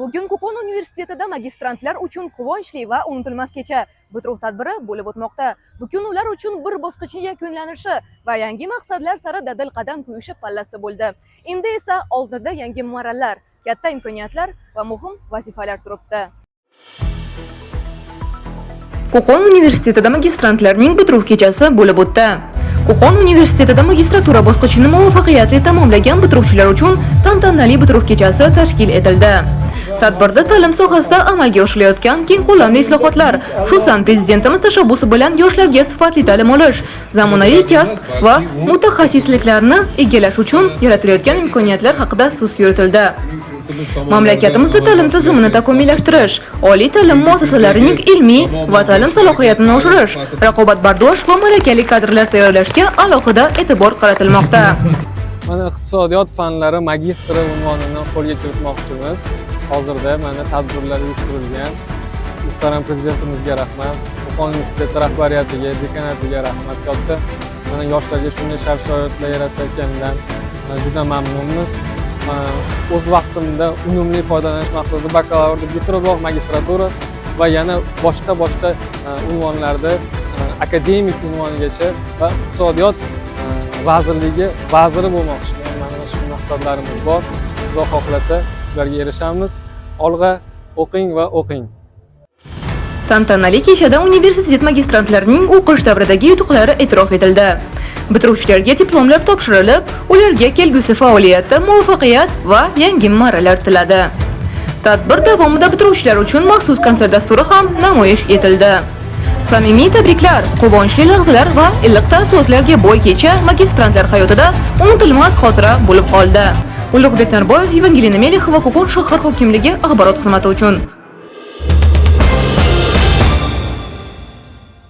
Bugun Qo'qon universitetida magistrantlar uchun quvonchli va unutilmas kecha bitiruv tadbiri bo'lib o'tmoqda. Bugun ular uchun bir bosqichning yakunlanishi va yangi maqsadlar sari dadil qadam qo'yishi pallasi bo'ldi. Endi esa oldinda yangi marralar, katta imkoniyatlar va muhim vazifalar turibdi. Qo'qon universitetida magistrantlarning bitiruv kechasi bo'lib o'tdi. Qo'qon universitetida magistratura bosqichini muvaffaqiyatli tamomlagan bitiruvchilar uchun tantanali bitiruv kechasi tashkil etildi. Tadbirda ta'lim sohasida amalga oshirilayotgan keng ko'lamli islohotlar, xususan prezidentimiz tashabbusi bilan yoshlarga sifatli ta'lim olish, zamonaviy kasb va mutaxassisliklarni egallash uchun yaratilayotgan imkoniyatlar haqida so'z yuritildi. Mamlakatimizda ta'lim tizimini takomillashtirish, oliy ta'lim muassasalarining ilmiy va ta'lim salohiyatini oshirish, raqobatbardosh va malakali kadrlar tayyorlashga alohida e'tibor qaratilmoqda. Mana iqtisodiyot fanlari magistri unvonini qo'lga kiritmoqchimiz. Hozirda mana tadbirlar uyushtirilgan. Muhtaram prezidentimizga rahmat, Qo'qon universiteti rahbariyatiga, dekanatiga rahmat katta. Mana yoshlarga shunday shart-sharoitlar yaratayotganidan juda mamnunmiz. O'z vaqtimda unumli foydalanish maqsadida bakalavrni bitiriboq magistratura va yana boshqa unvonlarda akademik unvonigacha va iqtisodiyot vazirligi vaziri bo'lmoqchi. Mana shu maqsadlarimiz bor. Xudo xohlasa shularga erishamiz. Olg'a o'qing va o'qing. Tantanali kechada universitet magistrantlarining o'qish davridagi yutuqlari e'tirof etildi. Bitiruvchilarga diplomlar topshirilib, ularga kelgusi faoliyatda muvaffaqiyat va yangi marralar tiladi. Tadbir davomida bitiruvchilar uchun maxsus konsert dasturi ham namoyish etildi. Samimiy tabriklar, quvonchli lahzalar va iliq taassurotlarga boy kecha magistrantlar hayotida unutilmas xotira bo'lib qoldi. Ulug'bek Narboyev, Evangelina Melixova, Qo'qon shahar hokimligi axborot xizmati uchun.